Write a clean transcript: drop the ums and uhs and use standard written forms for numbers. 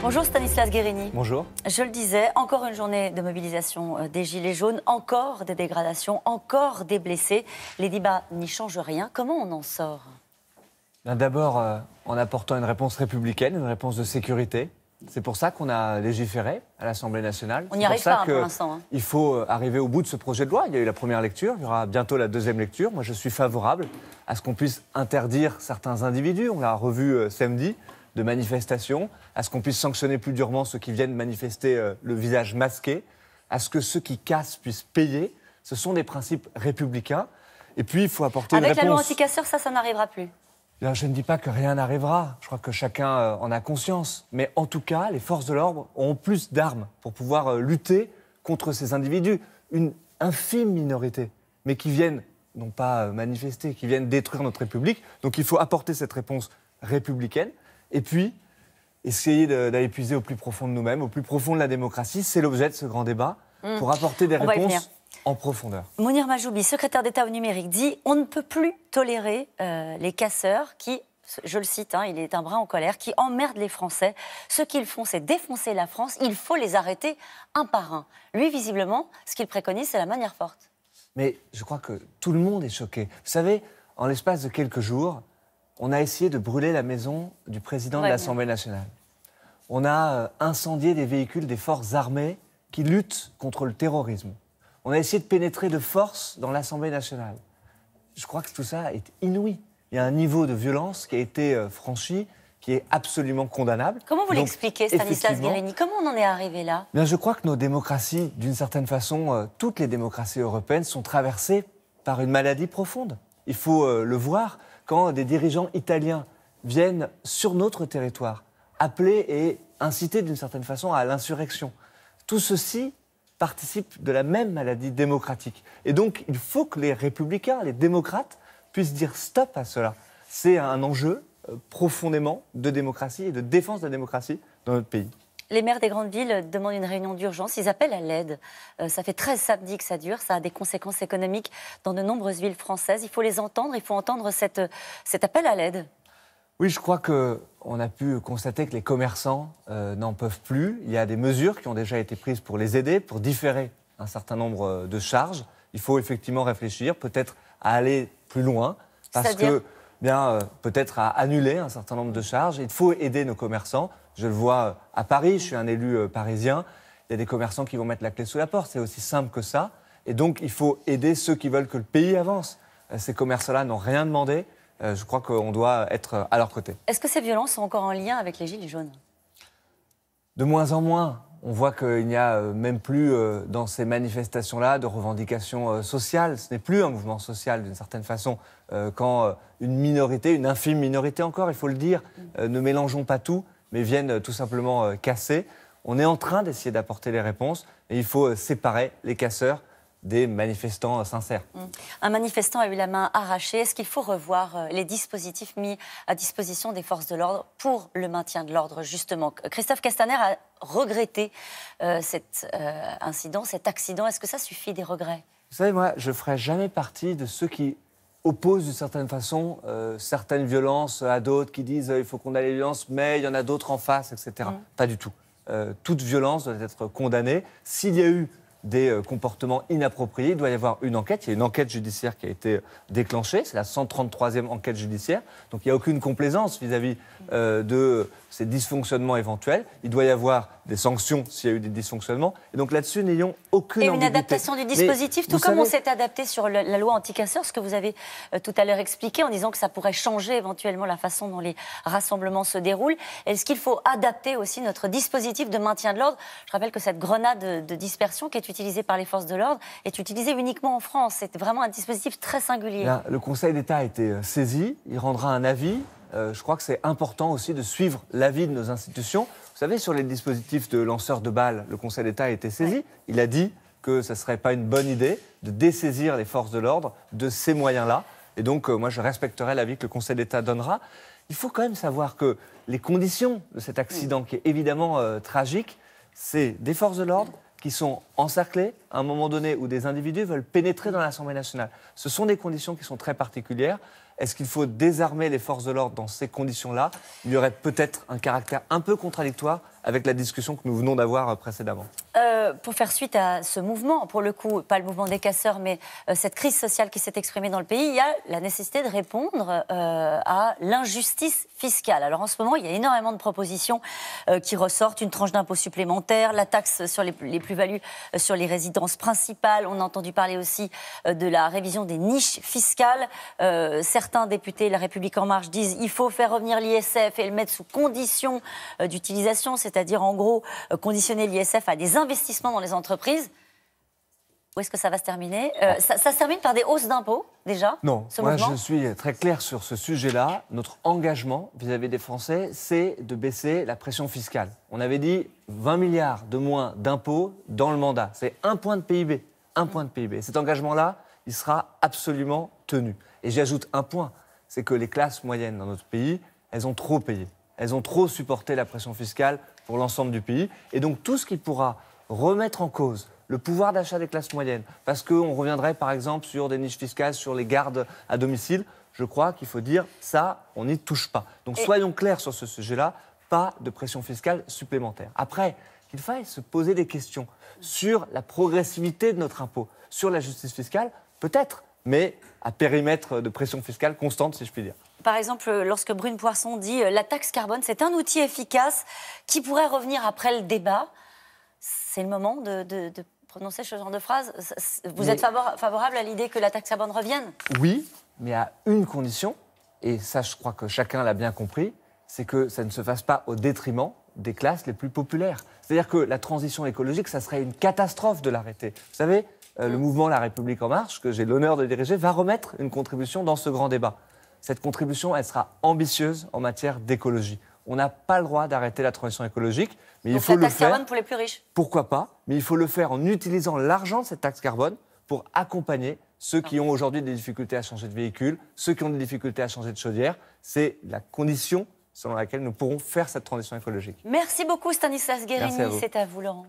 Bonjour Stanislas Guérini. Bonjour. Je le disais, encore une journée de mobilisation des Gilets jaunes, encore des dégradations, encore des blessés. Les débats n'y changent rien. Comment on en sort? D'abord, en apportant une réponse républicaine, une réponse de sécurité. C'est pour ça qu'on a légiféré à l'Assemblée nationale. On n'y arrive pas pour l'instant. Il faut arriver au bout de ce projet de loi. Il y a eu la première lecture, il y aura bientôt la deuxième lecture. Moi, je suis favorable à ce qu'on puisse interdire certains individus. On l'a revu samedi, de manifestations, à ce qu'on puisse sanctionner plus durement ceux qui viennent manifester le visage masqué, à ce que ceux qui cassent puissent payer. Ce sont des principes républicains. Et puis, il faut apporter une réponse. Avec la loi anti-casseurs, ça n'arrivera plus. Bien, je ne dis pas que rien n'arrivera. Je crois que chacun en a conscience. Mais en tout cas, les forces de l'ordre ont plus d'armes pour pouvoir lutter contre ces individus. Une infime minorité, mais qui viennent, non pas manifester, qui viennent détruire notre République. Donc il faut apporter cette réponse républicaine. Et puis, essayer d'aller puiser au plus profond de nous-mêmes, au plus profond de la démocratie. C'est l'objet de ce grand débat, pour apporter des réponses en profondeur. Mounir Majoubi, secrétaire d'État au numérique, dit « On ne peut plus tolérer les casseurs qui, je le cite, il est un brin en colère, qui emmerdent les Français. Ce qu'ils font, c'est défoncer la France. Il faut les arrêter un par un. » Lui, visiblement, ce qu'il préconise, c'est la manière forte. Mais je crois que tout le monde est choqué. Vous savez, en l'espace de quelques jours, on a essayé de brûler la maison du président de l'Assemblée nationale. On a incendié des véhicules des forces armées qui luttent contre le terrorisme. On a essayé de pénétrer de force dans l'Assemblée nationale. Je crois que tout ça est inouï. Il y a un niveau de violence qui a été franchi, qui est absolument condamnable. Comment vous l'expliquez, Stanislas Guérini? Comment on en est arrivé là? Bien, je crois que nos démocraties, d'une certaine façon, toutes les démocraties européennes sont traversées par une maladie profonde. Il faut le voir, quand des dirigeants italiens viennent sur notre territoire appeler et inciter d'une certaine façon à l'insurrection. Tout ceci participe de la même maladie démocratique. Et donc, il faut que les républicains, les démocrates, puissent dire stop à cela. C'est un enjeu profondément de démocratie et de défense de la démocratie dans notre pays. Les maires des grandes villes demandent une réunion d'urgence. Ils appellent à l'aide. Ça fait 13 samedis que ça dure. Ça a des conséquences économiques dans de nombreuses villes françaises. Il faut les entendre. Il faut entendre cet appel à l'aide. Oui, je crois qu'on a pu constater que les commerçants n'en peuvent plus. Il y a des mesures qui ont déjà été prises pour les aider, pour différer un certain nombre de charges. Il faut effectivement réfléchir, peut-être à aller plus loin, parce que peut-être à annuler un certain nombre de charges. Il faut aider nos commerçants. Je le vois à Paris, je suis un élu parisien. Il y a des commerçants qui vont mettre la clé sous la porte. C'est aussi simple que ça. Et donc, il faut aider ceux qui veulent que le pays avance. Ces commerçants-là n'ont rien demandé. Je crois qu'on doit être à leur côté. Est-ce que ces violences sont encore en lien avec les Gilets jaunes? De moins en moins. On voit qu'il n'y a même plus dans ces manifestations-là de revendications sociales. Ce n'est plus un mouvement social d'une certaine façon. Quand une minorité, une infime minorité encore, il faut le dire, ne mélangeons pas tout, mais viennent tout simplement casser. On est en train d'essayer d'apporter les réponses et il faut séparer les casseurs des manifestants sincères. Un manifestant a eu la main arrachée. Est-ce qu'il faut revoir les dispositifs mis à disposition des forces de l'ordre pour le maintien de l'ordre, justement? Christophe Castaner a regretté cet incident, cet accident. Est-ce que ça suffit, des regrets? Vous savez, moi, je ne ferai jamais partie de ceux qui opposent d'une certaine façon certaines violences à d'autres, qui disent il faut condamner les violences, mais il y en a d'autres en face, etc. Pas du tout. Toute violence doit être condamnée. S'il y a eu des comportements inappropriés, il doit y avoir une enquête. Il y a une enquête judiciaire qui a été déclenchée. C'est la 133e enquête judiciaire. Donc il n'y a aucune complaisance vis-à-vis de ces dysfonctionnements éventuels. Il doit y avoir des sanctions s'il y a eu des dysfonctionnements. Et donc là-dessus, n'ayons aucune ambiguïté. Et une adaptation du dispositif, tout comme on s'est adapté sur la loi anti-casseurs, ce que vous avez tout à l'heure expliqué, en disant que ça pourrait changer éventuellement la façon dont les rassemblements se déroulent. Est-ce qu'il faut adapter aussi notre dispositif de maintien de l'ordre? Je rappelle que cette grenade de dispersion qui est utilisée par les forces de l'ordre est utilisée uniquement en France. C'est vraiment un dispositif très singulier. Là, le Conseil d'État a été saisi. Il rendra un avis. Je crois que c'est important aussi de suivre l'avis de nos institutions. Vous savez, sur les dispositifs de lanceurs de balles, le Conseil d'État a été saisi. Il a dit que ce ne serait pas une bonne idée de dessaisir les forces de l'ordre de ces moyens-là. Et donc, moi, je respecterai l'avis que le Conseil d'État donnera. Il faut quand même savoir que les conditions de cet accident, qui est évidemment tragique, c'est des forces de l'ordre qui sont encerclés à un moment donné où des individus veulent pénétrer dans l'Assemblée nationale. Ce sont des conditions qui sont très particulières. Est-ce qu'il faut désarmer les forces de l'ordre dans ces conditions-là? Il y aurait peut-être un caractère un peu contradictoire avec la discussion que nous venons d'avoir précédemment. Pour faire suite à ce mouvement, pour le coup, pas le mouvement des casseurs, mais cette crise sociale qui s'est exprimée dans le pays, il y a la nécessité de répondre à l'injustice fiscale. Alors en ce moment, il y a énormément de propositions qui ressortent, une tranche d'impôt supplémentaire, la taxe sur les plus-values sur les résidences principales. On a entendu parler aussi de la révision des niches fiscales. Certains députés, La République En Marche, disent qu'il faut faire revenir l'ISF et le mettre sous condition d'utilisation, c'est-à-dire en gros conditionner l'ISF à des investissements dans les entreprises. Où est-ce que ça va se terminer? Ça se termine par des hausses d'impôts, déjà? Non, ce moi mouvement je suis très clair sur ce sujet-là. Notre engagement vis-à-vis des Français, c'est de baisser la pression fiscale. On avait dit 20 milliards de moins d'impôts dans le mandat. C'est 1 point de PIB. 1 point de PIB. Cet engagement-là, il sera absolument tenu. Et j'ajoute un point, c'est que les classes moyennes dans notre pays, elles ont trop payé. Elles ont trop supporté la pression fiscale pour l'ensemble du pays. Et donc tout ce qui pourra remettre en cause le pouvoir d'achat des classes moyennes, parce qu'on reviendrait par exemple sur des niches fiscales, sur les gardes à domicile, je crois qu'il faut dire ça, on n'y touche pas. Donc soyons clairs sur ce sujet-là, pas de pression fiscale supplémentaire. Après, qu'il faille se poser des questions sur la progressivité de notre impôt, sur la justice fiscale, peut-être, mais à périmètre de pression fiscale constante, si je puis dire. Par exemple, lorsque Brune Poirson dit la taxe carbone, c'est un outil efficace qui pourrait revenir après le débat, c'est le moment de prononcer ce genre de phrase. Vous êtes favorable à l'idée que la taxe carbone revienne? Oui, mais à une condition, et ça je crois que chacun l'a bien compris, c'est que ça ne se fasse pas au détriment des classes les plus populaires. C'est-à-dire que la transition écologique, ça serait une catastrophe de l'arrêter. Vous savez, le mouvement La République En Marche, que j'ai l'honneur de diriger, va remettre une contribution dans ce grand débat. Cette contribution, elle sera ambitieuse en matière d'écologie. On n'a pas le droit d'arrêter la transition écologique, mais il faut le faire. Donc la taxe carbone pour les plus riches? Pourquoi pas? Mais il faut le faire en utilisant l'argent de cette taxe carbone pour accompagner ceux qui ont aujourd'hui des difficultés à changer de véhicule, ceux qui ont des difficultés à changer de chaudière. C'est la condition selon laquelle nous pourrons faire cette transition écologique. Merci beaucoup Stanislas Guerini, Merci à vous. c'est à vous Laurent.